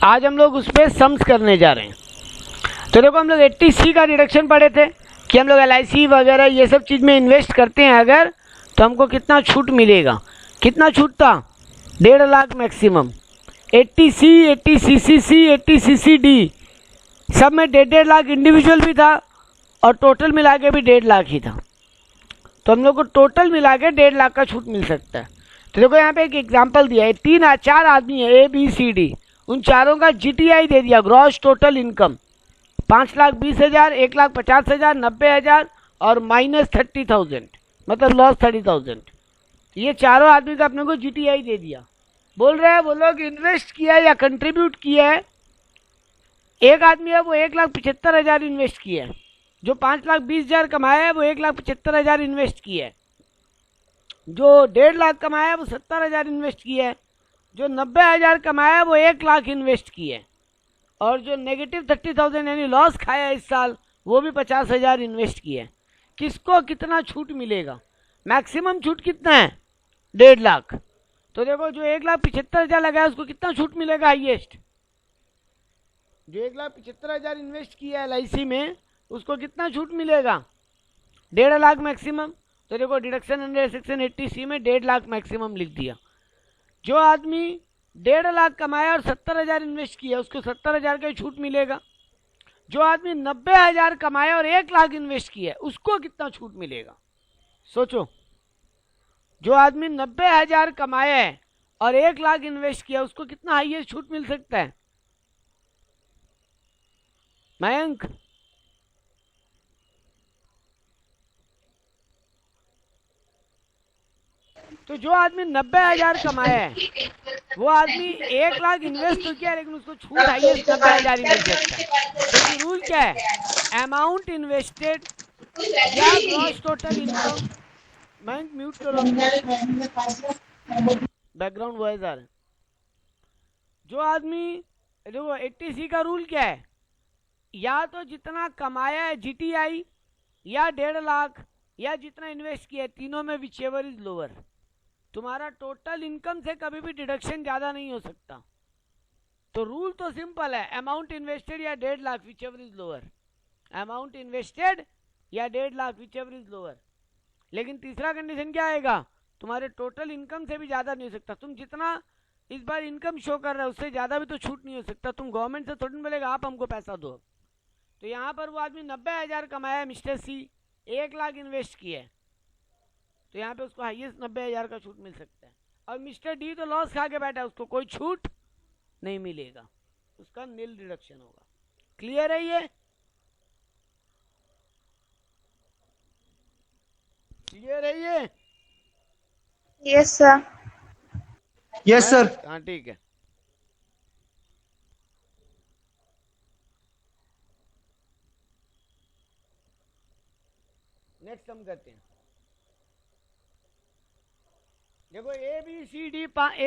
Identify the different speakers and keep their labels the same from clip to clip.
Speaker 1: आज हम लोग उस पर सम्स करने जा रहे हैं। तो देखो हम लोग 80C का डिडक्शन पढ़े थे कि हम लोग LIC वगैरह ये सब चीज़ में इन्वेस्ट करते हैं अगर, तो हमको कितना छूट मिलेगा। कितना छूट था? 1.5 lakh maximum. 80C, 80CCC, 80CCD सब में 1.5 लाख इंडिविजुअल भी था और टोटल मिला के भी 1.5 लाख ही था। तो हम लोग को टोटल मिला के 1.5 लाख का छूट मिल सकता है। तो देखो यहाँ पे एक एग्जांपल दिया है, 4 आदमी है ABCD, उन चारों का GTI दे दिया, ग्रॉस टोटल इनकम 5,20,000, 1,50,000, 90,000 और -30,000, मतलब लॉस 30,000। ये चारों आदमी का अपने को GTI दे दिया। बोल रहे हैं वो लोग इन्वेस्ट किया है या कंट्रीब्यूट किया है। एक आदमी है वो 1,75,000 इन्वेस्ट किया है, जो 5,20,000 कमाया है वो 1,75,000 इन्वेस्ट किया है, जो 1.5 लाख कमाया है वो 70,000 इन्वेस्ट किया है, जो 90,000 कमाया है वो 1 लाख इन्वेस्ट किया है, और जो नेगेटिव 30,000 यानी लॉस खाया इस साल वो भी 50,000 इन्वेस्ट किया है। किसको कितना छूट मिलेगा? मैक्सिमम छूट कितना है? 1.5 लाख। तो देखो जो 1,75,000 लगाया उसको कितना छूट मिलेगा हाईएस्ट? जो 1,75,000 इन्वेस्ट किया है LIC में उसको कितना छूट मिलेगा? 1.5 लाख मैक्सिमम। तो देखो डिडक्शन अंडर सेक्शन 80C में 1.5 लाख मैक्सिमम लिख दिया। जो आदमी 1.5 लाख कमाया और 70,000 इन्वेस्ट किया उसको 70,000 का छूट मिलेगा। जो आदमी 90,000 कमाया और 1 लाख इन्वेस्ट किया उसको कितना छूट मिलेगा? सोचो। जो आदमी 90,000 कमाया है और 1 लाख इन्वेस्ट किया उसको कितना हाईएस्ट छूट मिल सकता है? मयंक, तो जो आदमी 90,000 कमाया है वो आदमी 1 लाख इन्वेस्ट तो किया लेकिन उसको छूट हाईएस्ट 90,000 ही मिल सकता है। क्योंकि रूल क्या है? अमाउंट इन्वेस्टेड या gross total income. Mayank mute करो, बैकग्राउंड वॉइस आ रहा है। जो आदमी, देखो 80C का रूल क्या है? या तो जितना कमाया है GTI या 1.5 लाख या जितना इन्वेस्ट किया है, तीनों में विच एवर इज लोअर। तुम्हारा टोटल इनकम से कभी भी डिडक्शन ज्यादा नहीं हो सकता। तो रूल तो सिंपल है, अमाउंट इन्वेस्टेड या 1.5 lakh which ever is lower. Amount invested या 1.5 lakh which ever is lower. लेकिन तीसरा कंडीशन क्या आएगा? तुम्हारे टोटल इनकम से भी ज्यादा नहीं हो सकता। तुम जितना इस बार इनकम शो कर रहे हो उससे ज्यादा भी तो छूट नहीं हो सकता। तुम गवर्नमेंट से थोड़ी बोलेगा आप हमको पैसा दो। तो यहाँ पर वो आदमी 90,000 कमाया है, मिस्टर C 1 लाख इन्वेस्ट किया है, तो यहाँ पे उसको हाईएस्ट 90,000 का छूट मिल सकता है। और मिस्टर D तो लॉस खा के बैठा है, उसको कोई छूट नहीं मिलेगा, उसका नील डिडक्शन होगा। क्लियर है ये? क्लियर है ये?
Speaker 2: Yes sir.
Speaker 3: Yes sir.
Speaker 1: हाँ ठीक है। नेक्स्ट हम करते हैं। देखो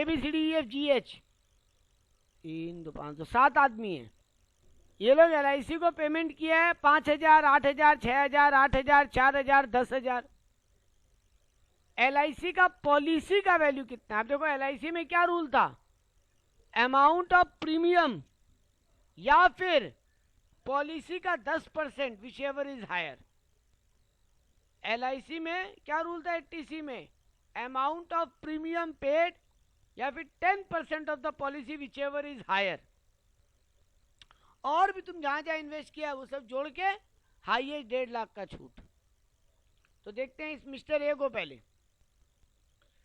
Speaker 1: ABCDEFGH 3 2 5 7 आदमी है। ये लोग LIC को पेमेंट किया है 5,000, 8,000, 6,000, 8,000, 4,000, 10,000। LIC का पॉलिसी का वैल्यू कितना है? अब देखो LIC में क्या रूल था? अमाउंट ऑफ प्रीमियम या फिर पॉलिसी का 10% whichever is higher. LIC में क्या रूल था? 80C में अमाउंट ऑफ प्रीमियम पेड या फिर 10% of the policy whichever is higher. और भी तुम जहां जहां इन्वेस्ट किया वो सब जोड़ के हाईएस्ट 1.5 लाख का छूट। तो देखते हैं इस मिस्टर ए को पहले।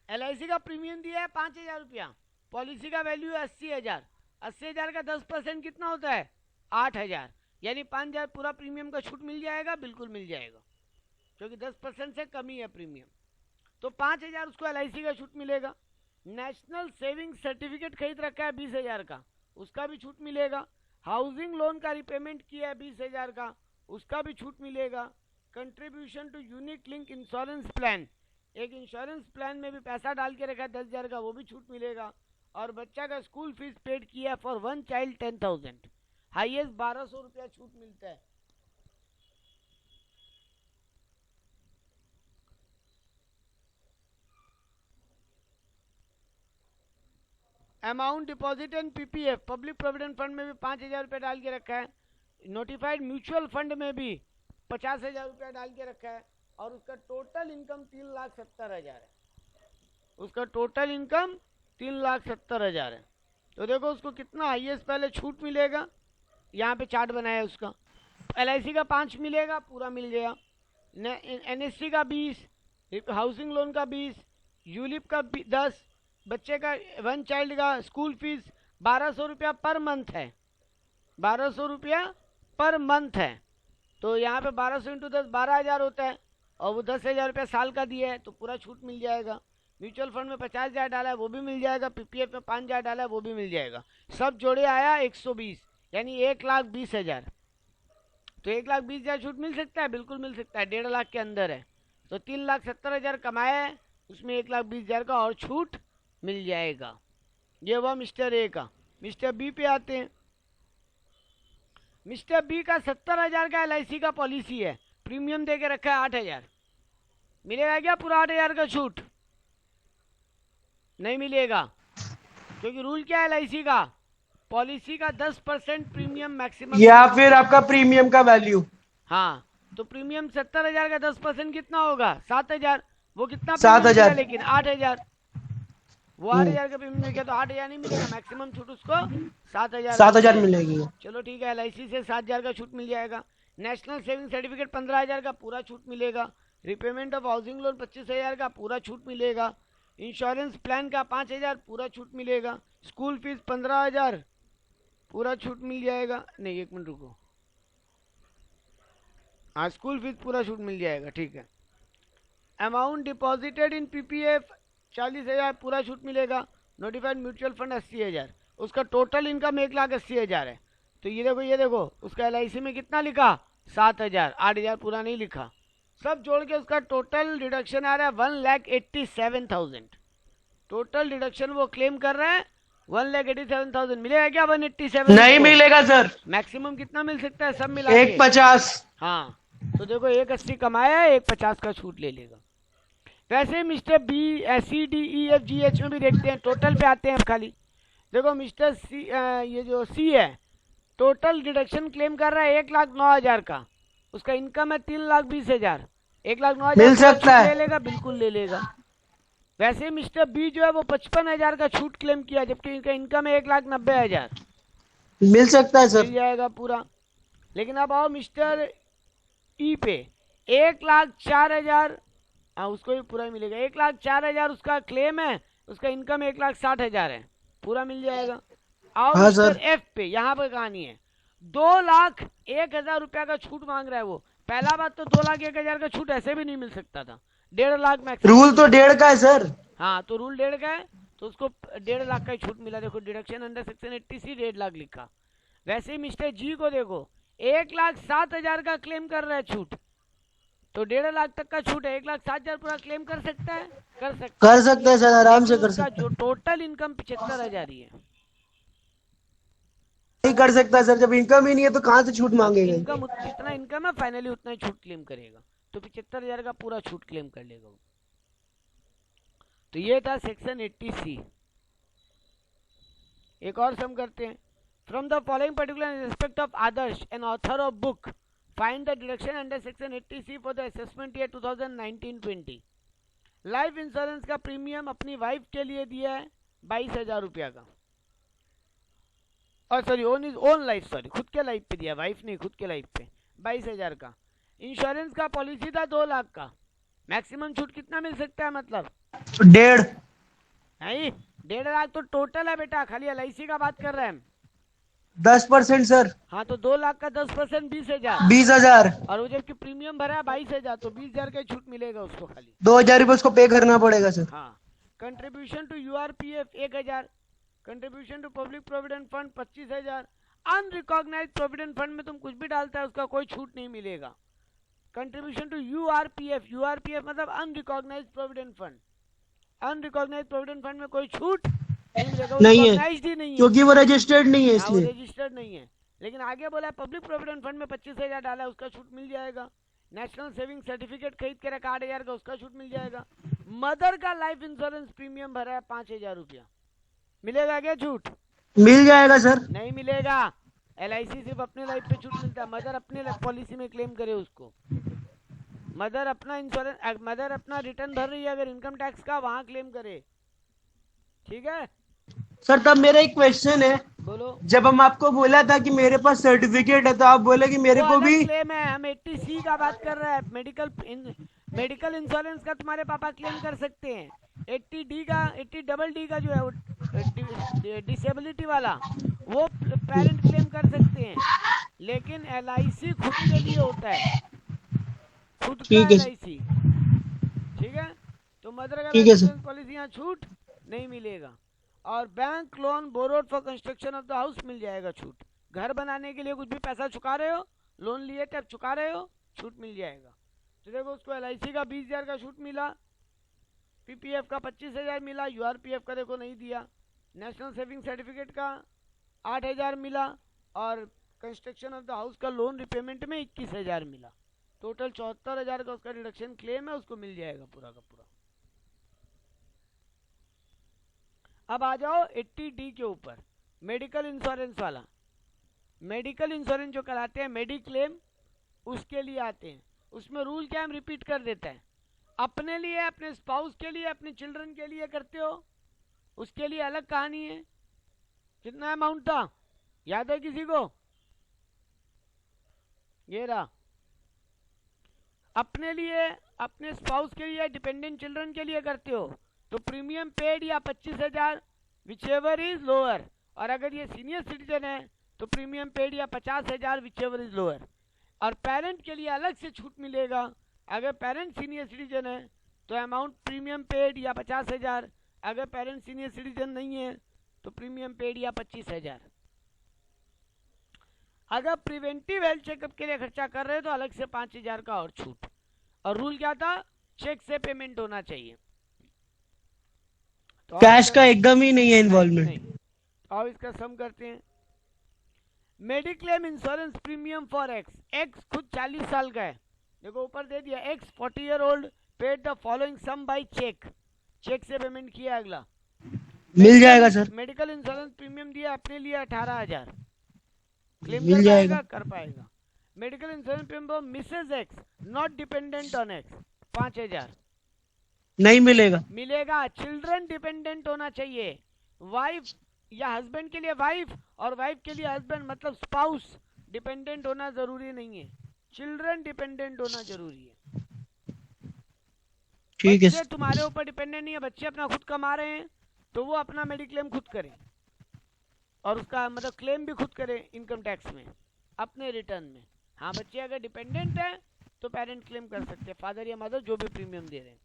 Speaker 1: LIC का प्रीमियम दिया है 5,000 रुपया, पॉलिसी का वैल्यू है 80,000। 80,000 का 10% कितना होता है? 8,000, यानी 5,000 पूरा प्रीमियम का छूट मिल जाएगा। बिल्कुल मिल जाएगा, क्योंकि 10% से कम ही है प्रीमियम। तो 5,000 उसको LIC का छूट मिलेगा। नेशनल सेविंग सर्टिफिकेट खरीद रखा है 20,000 का, उसका भी छूट मिलेगा। हाउसिंग लोन का रिपेमेंट किया है 20,000 का, उसका भी छूट मिलेगा। Contribution to unit link insurance plan, एक इंश्योरेंस प्लान में भी पैसा डाल के रखा है 10,000 का, वो भी छूट मिलेगा। और बच्चा का स्कूल फीस पेड किया है फॉर 1 चाइल्ड 10,000, हाईएस्ट 1,200 रुपया छूट मिलता है। Amount deposit and PPF, public provident fund में भी 5,000 रुपये डाल के रखा है, नोटिफाइड म्यूचुअल फंड में भी 50,000 रुपया डाल के रखा है, और उसका टोटल इनकम 3,70,000 है। उसका टोटल इनकम 3,70,000 है। तो देखो उसको कितना हाईएस्ट पहले छूट मिलेगा, यहाँ पे चार्ट बनाया है उसका। LIC का 5 मिलेगा, पूरा मिल गया। NSC का 20, हाउसिंग लोन का 20, यूलिप का 10, बच्चे का 1 चाइल्ड का स्कूल फीस 1,200 रुपया पर मंथ है, 1,200 रुपया पर मंथ है। तो यहाँ पे 1200 इंटू 10 12,000 होता है, और वो 10,000 रुपया साल का दिया है, तो पूरा छूट मिल जाएगा। म्यूचुअल फंड में 50,000 डाला है, वो भी मिल जाएगा। पीपीएफ में 5,000 डाला है, वो भी मिल जाएगा। सब जोड़े आया 120, यानी 1,20,000। तो 1,20,000 छूट मिल सकता है, बिल्कुल मिल सकता है, 1.5 लाख के अंदर है। तो 3,70,000 कमाया है, उसमें 1,20,000 का और छूट मिल जाएगा। ये हुआ मिस्टर ए का। मिस्टर बी पे आते हैं। मिस्टर बी का 70,000 का LIC का पॉलिसी है, प्रीमियम दे के रखा है 8,000। मिलेगा क्या पूरा 8,000 का छूट? नहीं मिलेगा, क्योंकि रूल क्या है LIC का, पॉलिसी का 10% प्रीमियम मैक्सिमम,
Speaker 3: या फिर आपका प्रीमियम का वैल्यू।
Speaker 1: हाँ, तो प्रीमियम 70,000 का 10% कितना होगा? 7,000। वो कितना
Speaker 3: 7,000,
Speaker 1: लेकिन 8,000। वो 8,000 का प्रीमियम किया तो 8,000 नहीं मिलेगा, मैक्सिमम छूट उसको 7,000
Speaker 3: मिलेगी।
Speaker 1: चलो ठीक है, LIC से 7,000 का छूट मिल जाएगा। नेशनल सेविंग सर्टिफिकेट 15,000 का पूरा छूट मिलेगा। रिपेमेंट ऑफ हाउसिंग लोन 25,000 का पूरा छूट मिलेगा। इंश्योरेंस प्लान का 5,000 पूरा छूट मिलेगा। स्कूल फीस 15,000 पूरा छूट मिल जाएगा। नहीं, 1 मिनट रुको, हाँ स्कूल फीस पूरा छूट मिल जाएगा, ठीक है। अमाउंट डिपॉजिटेड इन PPF 40,000 पूरा छूट मिलेगा। Notified mutual fund 80,000। उसका टोटल इनकम 1,80,000 है। तो ये देखो उसका LIC में कितना लिखा? 7,000, 8,000 पूरा नहीं लिखा। सब जोड़ के उसका टोटल डिडक्शन आ रहा है 1,87,000। टोटल डिडक्शन वो क्लेम कर रहा है 1,87,000। मिलेगा क्या 187?
Speaker 3: नहीं मिलेगा सर।
Speaker 1: मैक्सिमम कितना मिल सकता है सब मिला?
Speaker 3: 150।
Speaker 1: हाँ, तो देखो 180 कमाया है, 150 का छूट ले लेगा। वैसे मिस्टर बी CDEFGH में भी देखते हैं, टोटल पे आते हैं अब खाली। देखो मिस्टर सी, ये जो सी है, टोटल डिडक्शन क्लेम कर रहा है 1,09,000 का। उसका इनकम है 3,20,000। 1,09,000
Speaker 3: मिल सकता है,
Speaker 1: ले लेगा, बिल्कुल ले लेगा। वैसे मिस्टर बी जो है वो 55,000 का छूट क्लेम किया, जबकि इनका इनकम है 1,90,000।
Speaker 3: मिल सकता है सर,
Speaker 1: मिल जाएगा पूरा। लेकिन अब आओ मिस्टर ई पे, 1,04,000, हाँ उसको भी पूरा मिलेगा। 1,04,000 उसका क्लेम है, उसका इनकम 1,60,000 है, पूरा मिल जाएगा। आओ
Speaker 3: हाँ
Speaker 1: मिस्टर
Speaker 3: सर।
Speaker 1: एफ पे, यहाँ पर कहानी है 2,01,000 रुपया का छूट मांग रहा है वो। पहला बात तो 2,01,000 का छूट ऐसे भी नहीं मिल सकता था, 1.5 लाख मैक्सिमम।
Speaker 3: रूल तो 1.5 का है सर।
Speaker 1: हाँ, तो रूल 1.5 का है, तो उसको 1.5 लाख का ही छूट मिला। देखो deduction under section 80C 1.5 lakh लिखा। वैसे ही मिस्टर जी को देखो 1,07,000 का क्लेम कर रहा है छूट, तो 1.5 लाख तक का छूट है। 1,07,000 पूरा क्लेम कर सकता है, कर सकता है
Speaker 3: सर, आराम से कर सकता
Speaker 1: जो टोटल इनकम 75,000 ही है।
Speaker 3: नहीं कर सकता सर, जब इनकम ही नहीं है तो कहाँ से छूट मांगेगा?
Speaker 1: इनकम जितना इनकम है फाइनली उतना ही छूट क्लेम करेगा, तो 75,000 का पूरा छूट क्लेम कर लेगा वो। तो ये था सेक्शन 80C। एक और सम करते हैं। From the following particular in respect of Adarsh an author of book, find the deduction under section 80C for the assessment year 2019-20। Life insurance का प्रीमियम अपनी वाइफ के लिए दिया है 22,000 रुपया का, और सॉरी ओन लाइफ, सॉरी खुद के लाइफ पे दिया, वाइफ नहीं, खुद के लाइफ पे 22,000 का। इंश्योरेंस का पॉलिसी था 2 लाख का। मैक्सिमम छूट कितना मिल सकता है? मतलब
Speaker 3: 1.5।
Speaker 1: नहीं, 1.5 लाख तो टोटल है बेटा, खाली LIC का बात कर रहे हैं हम।
Speaker 3: 10% सर।
Speaker 1: हाँ, तो 2 लाख का 10% 20,000।
Speaker 3: 20,000।
Speaker 1: और वो जबकि प्रीमियम भरा है 22,000, तो 20,000 का छूट मिलेगा उसको खाली।
Speaker 3: 2,000 रुपये उसको पे करना पड़ेगा सर।
Speaker 1: हाँ, contribution to URPF 1,000, contribution to public provident fund 25,000। Unrecognise provident fund में तुम कुछ भी डालता है उसका कोई छूट नहीं मिलेगा। कंट्रीब्यूशन टू URPF मतलब unrecognised provident fund. Unrecognised provident fund में कोई छूट नहीं मिलेगा,
Speaker 3: नहीं है,
Speaker 1: नहीं है,
Speaker 3: क्योंकि वो रजिस्टर्ड नहीं है इसलिए।
Speaker 1: रजिस्टर्ड नहीं है। लेकिन आगे बोला पब्लिक प्रोविडेंट फंड में 25,000 डाला है, उसका छूट मिल जाएगा। नेशनल सेविंग सर्टिफिकेट खरीद के रखा 8,000 का, उसका छूट मिल जाएगा। मदर का लाइफ इंश्योरेंस प्रीमियम भरा है 5,000 रुपया, मिलेगा क्या छूट?
Speaker 3: मिल जाएगा सर।
Speaker 1: नहीं मिलेगा। LIC सिर्फ अपने लाइफ पे छूट मिलता है। मदर अपने पॉलिसी में क्लेम करे उसको, मदर अपना इंश्योरेंस, मदर अपना रिटर्न भर रही है अगर इनकम टैक्स का, वहां क्लेम करे। ठीक है
Speaker 3: सर तब मेरा एक क्वेश्चन है,
Speaker 1: बोलो।
Speaker 3: जब हम आपको बोला था कि मेरे पास सर्टिफिकेट है तो आप बोले कि मेरे
Speaker 1: वो
Speaker 3: को
Speaker 1: अलग
Speaker 3: भी
Speaker 1: क्लेम है, हम 80C का बात कर रहे हैं। मेडिकल इंश्योरेंस का तुम्हारे पापा क्लेम कर सकते हैं। 80D का, 80DD का जो है वो डिसेबिलिटी वाला, वो पेरेंट क्लेम कर सकते हैं। लेकिन LIC खुद के लिए होता है, खुद का
Speaker 3: ठीक है
Speaker 1: LIC। ठीक है, तो मदर का
Speaker 3: ठीक है
Speaker 1: इंश्योरेंस
Speaker 3: सर।
Speaker 1: पॉलिसी यहाँ छूट नहीं मिलेगा। और bank loan borrowed for construction of the house मिल जाएगा छूट। घर बनाने के लिए कुछ भी पैसा चुका रहे हो, लोन लिए थे अब चुका रहे हो, छूट मिल जाएगा। तो देखो उसको LIC का 20,000 का छूट मिला, PPF का 25,000 मिला, URPF का देखो नहीं दिया, नेशनल सेविंग सर्टिफिकेट का 8,000 मिला, और कंस्ट्रक्शन ऑफ द हाउस का लोन रिपेमेंट में 21,000 मिला। टोटल 74,000 का उसका डिडक्शन क्लेम है, उसको मिल जाएगा पूरा का पूरा। अब आ जाओ 80D के ऊपर, मेडिकल इंश्योरेंस वाला। मेडिकल इंश्योरेंस जो कराते हैं मेडिक्लेम, उसके लिए आते हैं। उसमें रूल क्या हम रिपीट कर देते हैं। अपने लिए, अपने स्पाउस के लिए, अपने चिल्ड्रन के लिए करते हो, उसके लिए अलग कहानी है। कितना अमाउंट था याद है किसी को? ये रहा। अपने लिए, अपने स्पाउस के लिए, डिपेंडेंट चिल्ड्रन के लिए करते हो तो प्रीमियम पेड या 25,000 विचेवर इज लोअर, और अगर ये सीनियर सिटीजन है तो प्रीमियम पेड या 50,000 विचेवर इज लोअर। और पेरेंट के लिए अलग से छूट मिलेगा। अगर पेरेंट सीनियर सिटीजन है तो अमाउंट प्रीमियम पेड या 50,000, अगर पेरेंट सीनियर सिटीजन नहीं है तो प्रीमियम पेड या 25,000। अगर प्रिवेंटिव हेल्थ चेकअप के लिए खर्चा कर रहे हो तो अलग से 5,000 का और छूट। और रूल क्या था? चेक से पेमेंट होना चाहिए। तो
Speaker 3: कैश का एकदम ही नहीं है इन्वॉल्वमेंट।
Speaker 1: अब इसका सम करते हैं। Mediclaim insurance premium for X खुद 40 साल का है, देखो ऊपर दे दिया, X 40 year old paid the following sum by cheque, cheque से पेमेंट किया अगला।
Speaker 3: मिल जाएगा सर।
Speaker 1: मेडिकल इंश्योरेंस प्रीमियम दिया अपने लिए 18,000, क्लेम
Speaker 3: मिल
Speaker 1: कर
Speaker 3: जाएगा।
Speaker 1: पाएगा? कर पाएगा। Medical insurance premium for Mrs X not dependent on X 5,000
Speaker 3: नहीं मिलेगा।
Speaker 1: मिलेगा। चिल्ड्रन डिपेंडेंट होना चाहिए, वाइफ या हस्बैंड के लिए वाइफ और वाइफ के लिए हस्बैंड, मतलब स्पाउस डिपेंडेंट होना जरूरी नहीं है, चिल्ड्रन डिपेंडेंट होना जरूरी है।
Speaker 3: ठीक है।
Speaker 1: बच्चे तुम्हारे ऊपर डिपेंडेंट नहीं है, बच्चे अपना खुद कमा रहे हैं तो वो अपना मेडिक्लेम खुद करें और उसका मतलब क्लेम भी खुद करें इनकम टैक्स में अपने रिटर्न में। हाँ, बच्चे अगर डिपेंडेंट है तो पेरेंट क्लेम कर सकते हैं, फादर या मदर जो भी प्रीमियम दे रहे हैं।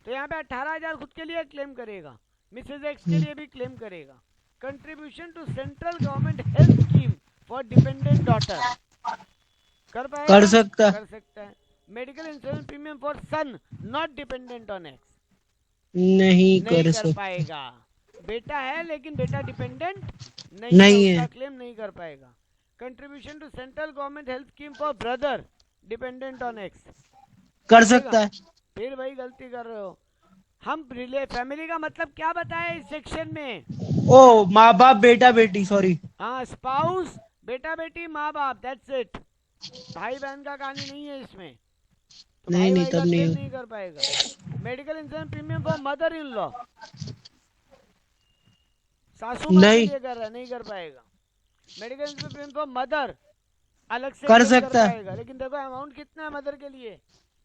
Speaker 1: तो यहाँ पे 18,000 खुद के लिए क्लेम करेगा, मिसेज एक्स के लिए भी क्लेम करेगा। Contribution to central government health scheme for dependent daughter कर पाएगा?
Speaker 3: कर सकता
Speaker 1: है। Medical insurance premium for son not dependent on X
Speaker 3: नहीं
Speaker 1: कर
Speaker 3: सकता।
Speaker 1: पाएगा। बेटा है लेकिन बेटा डिपेंडेंट नहीं है, उसका क्लेम नहीं कर पाएगा। Contribution to central government health scheme for brother dependent on X
Speaker 3: कर सकता है।
Speaker 1: फिर भाई गलती कर रहे हो। हम फैमिली का मतलब क्या बताया इस सेक्शन में?
Speaker 3: ओ माँ बाप बेटा बेटी, सॉरी।
Speaker 1: हाँ, स्पाउस बेटा बेटी माँ बाप, दैट्स इट। भाई बहन का कहानी नहीं है इसमें, तो
Speaker 3: नहीं
Speaker 1: भाई
Speaker 3: नहीं तब
Speaker 1: नहीं कर पाएगा। Medical insurance premium for mother in law, सासू माँ के लिए कर रहा है, नहीं कर पाएगा। Medical insurance premium for mother अलग से
Speaker 3: कर सकता है।
Speaker 1: पाएगा, लेकिन देखो अमाउंट कितना है मदर के लिए?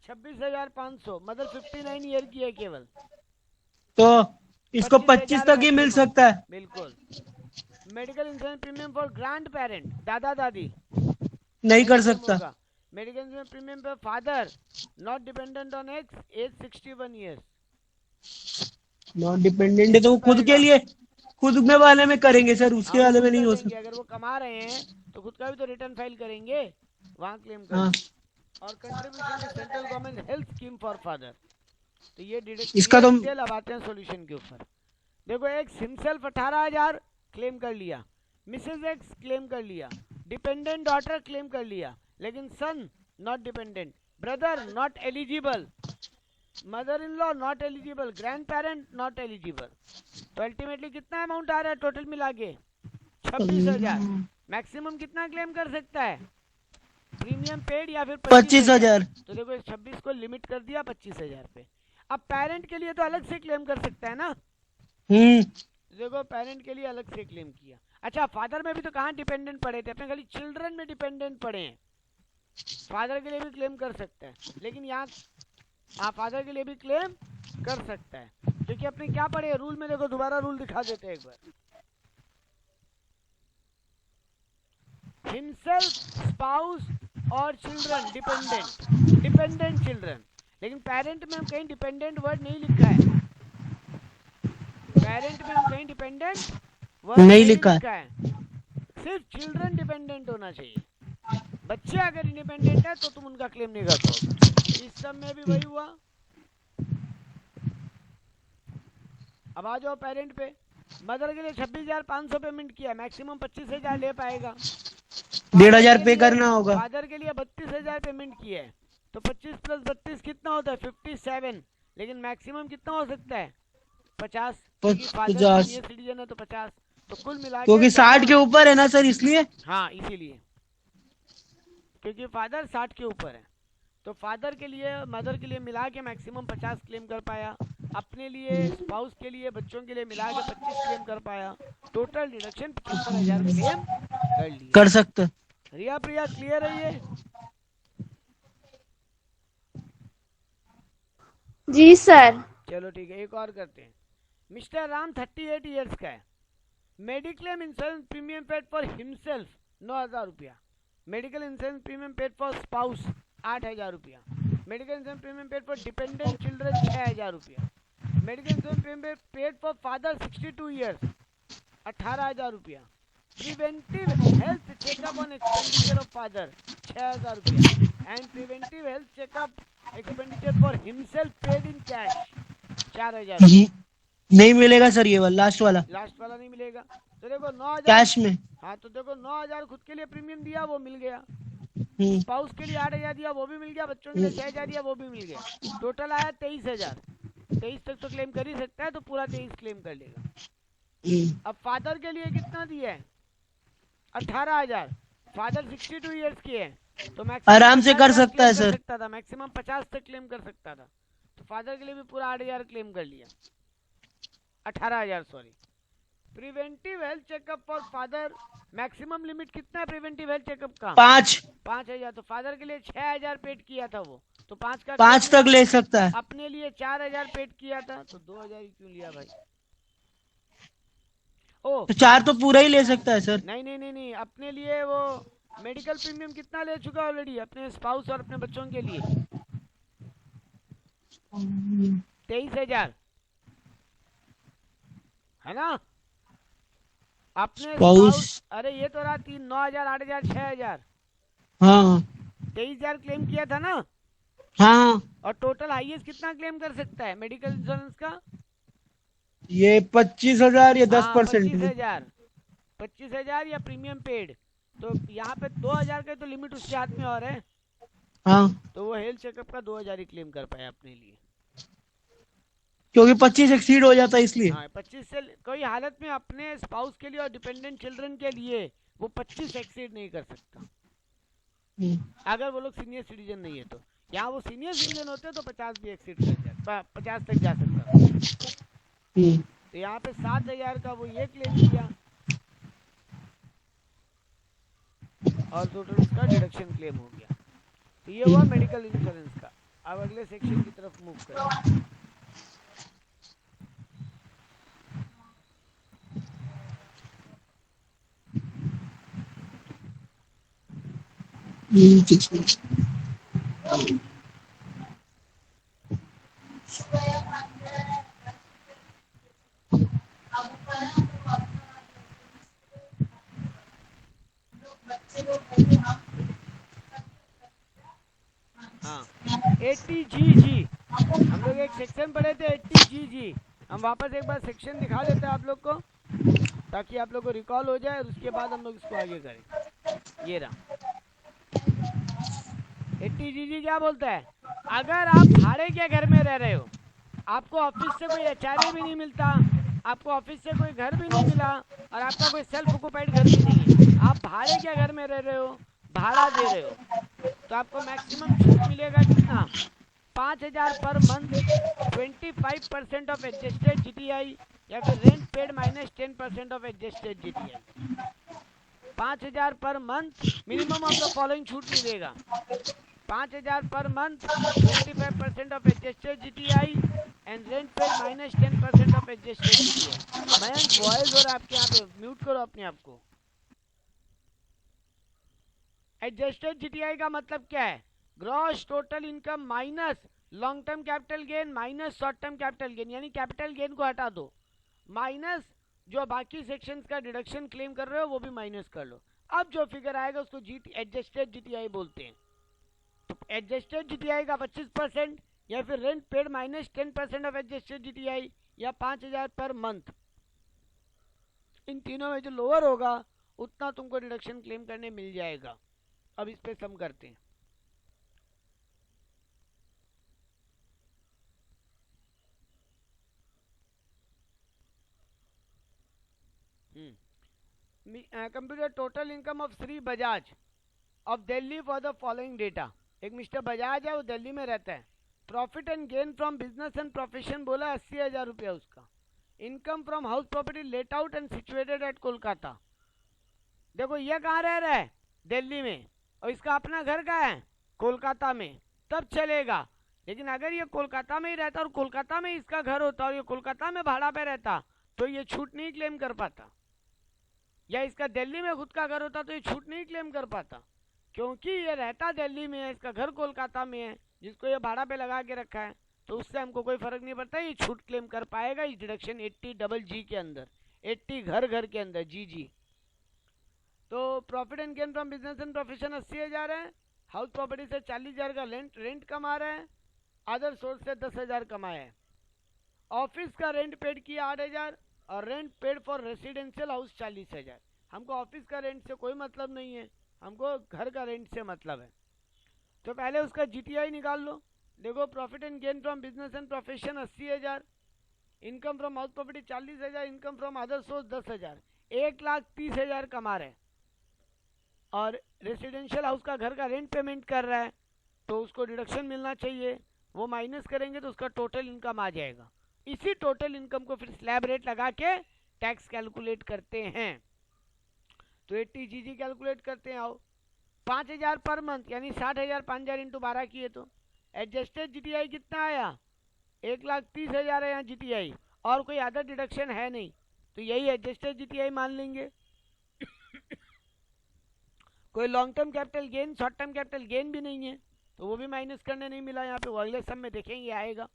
Speaker 1: 26,500। मदर 59 ईयर की है केवल,
Speaker 3: तो इसको 25 तक ही मिल सकता है।
Speaker 1: बिल्कुल। Medical insurance premium for grandparent, दादा दादी
Speaker 3: नहीं कर सकता।
Speaker 1: Medical insurance premium for father not dependent on X age 61 years
Speaker 3: not dependent है तो वो खुद के लिए, खुद में वाले में करेंगे सर, उसके वाले में नहीं हो सकता।
Speaker 1: अगर वो कमा रहे हैं तो खुद का भी तो रिटर्न फाइल करेंगे, वहाँ क्लेम
Speaker 3: हाँ।
Speaker 1: करेंगे। और contribution to central government health scheme for father, तो ये
Speaker 3: इसका तो
Speaker 1: अब आते हैं सॉल्यूशन के ऊपर। देखो एक्स हिमसेल्फ 18,000 क्लेम कर लिया, मिसेज एक्स क्लेम कर लिया, डिपेंडेंट डॉटर क्लेम कर लिया, लेकिन son not dependent, brother not eligible, mother in law not eligible, grandparent not eligible. तो अल्टीमेटली कितना अमाउंट आ रहा है टोटल मिला के? 26,000। मैक्सिमम कितना क्लेम कर सकता है? प्रीमियम पेड या फिर
Speaker 3: 25,000।
Speaker 1: तो देखो इस 26 को लिमिट कर दिया 25,000 पे। अब पेरेंट के लिए तो अलग से क्लेम कर सकता है ना। देखो पेरेंट के लिए अलग से क्लेम किया। अच्छा फादर में भी तो कहाँ डिपेंडेंट पड़े थे, अपने खाली चिल्ड्रन में डिपेंडेंट पड़े हैं। फादर के लिए भी क्लेम कर सकता है, लेकिन यहाँ फादर के लिए भी क्लेम कर सकता है, क्योंकि अपने क्या पढ़े रूल में। देखो दोबारा रूल दिखा देते हैं एक बार। हिमसेल्फ, स्पाउस और चिल्ड्रन डिपेंडेंट चिल्ड्रन। लेकिन पेरेंट में हम कहीं डिपेंडेंट वर्ड नहीं लिखा है। पेरेंट में हम कहीं डिपेंडेंट वर्ड नहीं लिखा है। सिर्फ चिल्ड्रन डिपेंडेंट होना चाहिए। बच्चे अगर इंडिपेंडेंट है तो तुम उनका क्लेम नहीं कर पाओगे। इस सब में भी वही हुआ। अब आ जाओ पेरेंट पे। मदर के लिए 26,500 पेमेंट किया, मैक्सिमम 25,000 ले पाएगा।
Speaker 3: 1,500 पे करना होगा।
Speaker 1: फादर के लिए 32,000 पेमेंट किया है, तो 25 + 32 कितना होता है? 57। लेकिन मैक्सिमम कितना हो सकता है? 50।
Speaker 3: 50
Speaker 1: सिटीजन है तो 50। तो कुल मिला
Speaker 3: क्योंकि 60 के ऊपर है ना सर, इसलिए।
Speaker 1: हाँ इसीलिए, क्योंकि फादर 60 के ऊपर है। तो फादर के लिए मदर के लिए मिला के मैक्सिमम 50 क्लेम कर पाया। अपने लिए स्पाउस के लिए बच्चों के लिए मिला के 25 क्लेम कर पाया। टोटल डिडक्शन 75,000 क्लेम कर लिया।
Speaker 3: कर सकते।
Speaker 1: रिया प्रिया क्लियर है ये?
Speaker 2: जी सर।
Speaker 1: चलो ठीक है, एक और करते हैं। मिस्टर राम 38 इयर्स का है। Mediclaim insurance premium paid for himself 9,000 रुपया। Medical insurance premium paid for spouse 8,000 रुपया। Medical insurance premium paid for dependent children 6,000 रुपया। Medical insurance premium paid for father 62 years 18,000 रुपया। Preventive health checkup on expenditure of father 6,000 रुपया। And preventive health checkup expenditure for himself paid in cash 4,000।
Speaker 3: नहीं मिलेगा sir ये वाला, last वाला
Speaker 1: नहीं मिलेगा। तो देखो 9,000
Speaker 3: कैश में।
Speaker 1: हाँ तो देखो 9,000 खुद के लिए प्रीमियम दिया वो मिल गया। स्पाउस के लिए 8,000 दिया वो भी मिल गया। बच्चों के लिए 6,000 दिया वो भी मिल गया। टोटल आया 23,000। 23 तक तो क्लेम कर ही सकता है, तो पूरा 23 क्लेम कर लेगा। अब फादर के लिए कितना दिया है? 18,000। फादर 62 इयर्स के है, तो
Speaker 3: आराम से कर सकता है सर।
Speaker 1: सकता था मैक्सिमम 50 तक क्लेम कर सकता था। तो फादर के लिए भी पूरा 8,000 क्लेम कर लिया। 18,000 sorry. Preventive health checkup for father maximum limit कितना है प्रिवेंटिव हेल्थ चेकअप का? 5,000। तो फादर के लिए 6,000 पेड किया था वो, तो 5
Speaker 3: तक ले सकता है।
Speaker 1: अपने लिए 4,000 पेड किया था, तो 2,000 ही क्यों लिया भाई? ओ
Speaker 3: तो 4 तो पूरा ही ले सकता है सर।
Speaker 1: नहीं, अपने लिए वो मेडिकल प्रीमियम कितना ले चुका ऑलरेडी अपने स्पाउस और अपने बच्चों के लिए? 23,000 है ना। अपने स्पाउस, अरे ये तो रहा 3, 9,000, 8,000, 6,000।
Speaker 3: हाँ
Speaker 1: 23,000 क्लेम किया था ना।
Speaker 3: हाँ।
Speaker 1: और टोटल हाईएस्ट कितना क्लेम कर सकता है मेडिकल इंश्योरेंस का?
Speaker 3: ये 25,000 या 10%।
Speaker 1: 25,000 या प्रीमियम पेड। तो यहाँ पे 2,000 का तो लिमिट उसके हाथ में और है।
Speaker 3: हाँ
Speaker 1: तो वो हेल्थ चेकअप का 2,000 ही क्लेम कर पाया अपने लिए,
Speaker 3: क्योंकि 25 एक्सीड हो जाता है इसलिए।
Speaker 1: हाँ 25 से कोई हालत में अपने स्पाउस के लिए और डिपेंडेंट चिल्ड्रन के लिए वो 25 एक्सीड नहीं कर सकता, अगर वो लोग सीनियर सिटीजन नहीं है। तो यहाँ वो सीनियर सिटीजन होते तो 50 भी एक्सीड कर जाता, 50 तक जा सकता। तो यहाँ पे 7,000 का वो ये क्लेम किया और टोटल उसका डिडक्शन क्लेम हो गया। तो ये हुआ मेडिकल इंश्योरेंस का। अब अगले सेक्शन की तरफ मूव करें। हाँ 80GG हम लोग एक सेक्शन पढ़े थे 80GG। हम वापस एक बार सेक्शन दिखा देते हैं आप लोग को, ताकि आप लोग को रिकॉल हो जाए और उसके बाद हम लोग इसको आगे करें। ये रहा 80GG क्या बोलता है? अगर आप भाड़े के घर में रह रहे हो, आपको ऑफिस से कोई एचआरए भी नहीं मिलता, आपको ऑफिस से कोई घर भी नहीं मिला और आपका कोई सेल्फ ऑक्युपाइड घर भी नहीं है, आप भाड़े के घर में रह रहे हो, भाड़ा दे रहे हो, तो आपको मैक्सिमम छूट मिलेगा कितना? 5,000 per month, 25% of adjusted GTI, या फिर rent paid minus 10% of adjusted GTI. 5,000 per month, minimum of the following छूट मिलेगा। 5,000 per month, 25% of adjusted GTI and rent paid minus 10% of adjusted GTI. Mayank voice और आपके यहाँ पे म्यूट करो अपने आप को। एडजस्टेड जीटीआई का मतलब क्या है? Gross total income minus long term capital gain minus short term capital gain, यानी कैपिटल गेन को हटा दो, माइनस जो बाकी सेक्शंस का डिडक्शन क्लेम कर रहे हो वो भी माइनस कर लो। अब जो फिगर आएगा उसको एडजस्टेड जीटीआई बोलते हैं। तो एडजस्टेड जीटीआई का 25% या फिर rent paid minus 10% of adjusted GTI या 5,000 पर मंथ, इन तीनों में जो लोअर होगा उतना तुमको डिडक्शन क्लेम करने मिल जाएगा। अब इस पे सम करते हैं। Computer total income of Shri Bajaj of Delhi for the following data. एक मिस्टर बजाज है, वो दिल्ली में रहता है। Profit and gain from business and profession बोला 80,000 रुपया उसका। Income from house property let out and situated at Kolkata. देखो ये कहाँ रह रहा है? दिल्ली में, और इसका अपना घर कहाँ है? कोलकाता में, तब चलेगा। लेकिन अगर ये कोलकाता में ही रहता और कोलकाता में इसका घर होता और ये कोलकाता में भाड़ा पे रहता तो ये छूट नहीं क्लेम कर पाता, या इसका दिल्ली में खुद का घर होता तो ये छूट नहीं क्लेम कर पाता। क्योंकि ये रहता दिल्ली में है, इसका घर कोलकाता में है, जिसको ये भाड़ा पे लगा के रखा है, तो उससे हमको कोई फर्क नहीं पड़ता, ये छूट क्लेम कर पाएगा इस डिडक्शन 80 के अंदर, 80 घर के अंदर। जी। तो profit and gain from business and profession 80,000 है, हाउस प्रॉपर्टी से 40,000 का रेंट कमा रहे हैं, अदर सोर्स से 10,000 कमाया है। ऑफिस का रेंट पेड किया 8,000 और rent paid for residential house 40,000। हमको ऑफिस का रेंट से कोई मतलब नहीं है, हमको घर का रेंट से मतलब है। तो पहले उसका जीटीआई निकाल लो। देखो profit and gain from business and profession 80,000, income from house property 40,000, income from other source 10,000, 1,30,000 कमा रहे हैं। और रेसिडेंशियल हाउस का घर का रेंट पेमेंट कर रहा है, तो उसको डिडक्शन मिलना चाहिए, वो माइनस करेंगे तो उसका टोटल इनकम आ जाएगा। इसी टोटल इनकम को फिर स्लैब रेट लगा के टैक्स कैलकुलेट करते हैं। तो 80 जीजी कैलकुलेट करते हैं। आओ 5,000 पर मंथ यानी 60,000, 5,000 इंटू 12 किए तो एडजस्टेड जीटीआई कितना आया? 1,30,000 है यहाँ जीटीआई, और कोई अदर डिडक्शन है नहीं, तो यही एडजस्टेड जीटीआई मान लेंगे। कोई long term capital gain, short term capital gain भी नहीं है, तो वो भी माइनस करने नहीं मिला यहाँ पे, वो अगले सम में देखेंगे आएगा।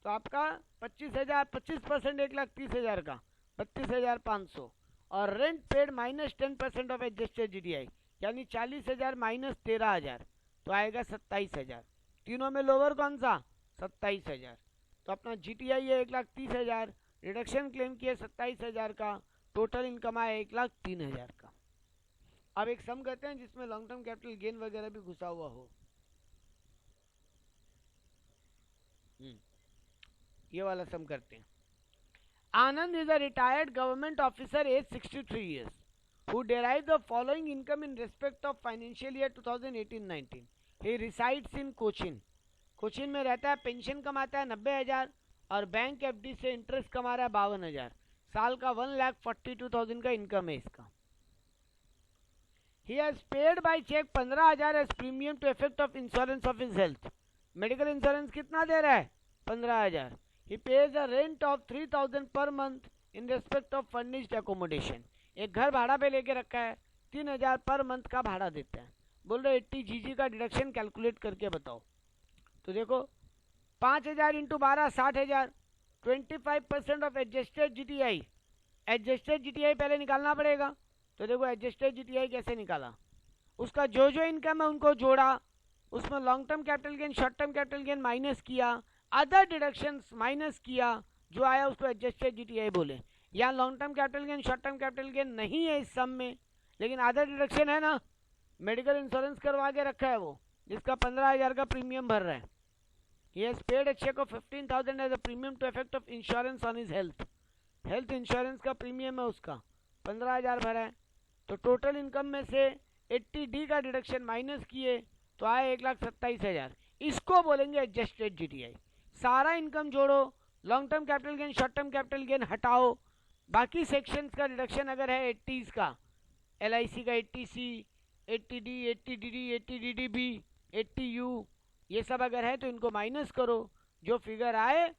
Speaker 1: तो आपका 25,000, 25% 1,30,000 का 32,500, और rent paid minus 10% of adjusted GTI यानी 40,000 माइनस 13,000, तो आएगा 27,000। तीनों में लोअर कौन सा? 27,000। तो अपना जीटीआई है 1,30,000, रिडक्शन क्लेम किया 27,000 का, टोटल इनकम आया 1,03,000 का। अब एक सम करते हैं जिसमें लॉन्ग टर्म कैपिटल गेन वगैरह भी घुसा हुआ हो। ये वाला सम करते हैं। आनंद is a retired government officer aged 63 years who derived the following income in respect of financial year 2018-19. He resides in Cochin. Cochin में रहता है, पेंशन कमाता है 90,000 और बैंक एफडी से इंटरेस्ट कमा रहा है 52,000। साल का 1,42,000 का इनकम है इसका। He has paid by check 15,000 as premium to effect of insurance of his health. Medical insurance कितना दे रहा है? 15,000। He pays a rent of 3,000 per month in respect of furnished accommodation. एक घर भाड़ा पे लेके रखा है, 3,000 पर मंथ का भाड़ा देता है। बोल रहे 80 जीजी का डिडक्शन कैलकुलेट करके बताओ। तो देखो 5,000 into 12 60,000, 25% of adjusted GTI. Adjusted GTI पहले निकालना पड़ेगा। तो देखो एडजस्टेड जीटीआई कैसे निकाला, उसका जो जो इनकम है उनको जोड़ा, उसमें long term capital gain, short term capital gain minus किया, अदर डिडक्शंस माइनस किया, जो आया उसको एडजस्टेड जीटीआई बोले। यहाँ long term capital gain, short term capital gain नहीं है इस सम में, लेकिन अदर डिडक्शन है ना, मेडिकल इंश्योरेंस करवा के रखा है वो, जिसका 15,000 का प्रीमियम भर रहा है, he has paid a check of 15,000 as a premium to effect of insurance on his health. Health insurance का प्रीमियम है उसका 15,000 भरा है, तो टोटल इनकम में से 80D का डिडक्शन माइनस किए तो आए 1,27,000। इसको बोलेंगे एडजस्टेड जीटीआई। सारा इनकम जोड़ो, long term capital gain, short term capital gain हटाओ, बाकी सेक्शंस का डिडक्शन अगर है 80s का, LIC का 80C, 80D, 80DD, 80DDB, 80U, ये सब अगर है तो इनको माइनस करो, जो फिगर आए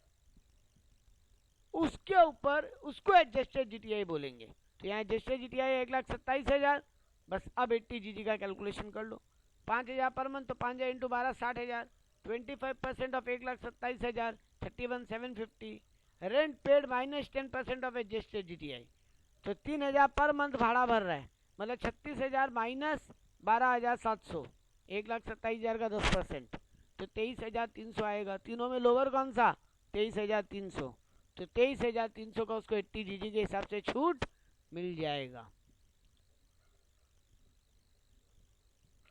Speaker 1: उसके ऊपर उसको एडजस्टेड जीटीआई बोलेंगे। तो यहाँ एडजस्टेड जीटीआई 1,27,000। बस अब 80GG का कैलकुलेशन कर लो, 5,000 पर मंथ, तो 5,000 into 12 60,000, 25% of 1,27,000 31,750, rent paid minus 10% of adjusted GTI, तो 3,000 पर मंथ भाड़ा भर रहा है, मतलब 36,000 माइनस 12,700, 1,27,000 का 10%, तो 23,300 आएगा। तीनों में लोअर कौन सा? 23,300, तो 23,300 का उसको 80GG के हिसाब से छूट मिल जाएगा।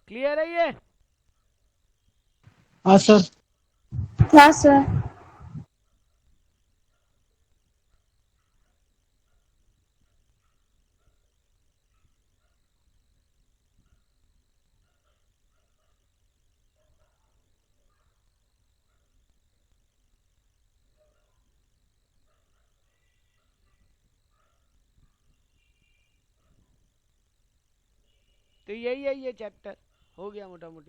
Speaker 1: क्लियर है ये?
Speaker 3: हाँ सर।
Speaker 2: हाँ सर।
Speaker 1: तो यही है, ये चैप्टर हो गया मोटा मोटी।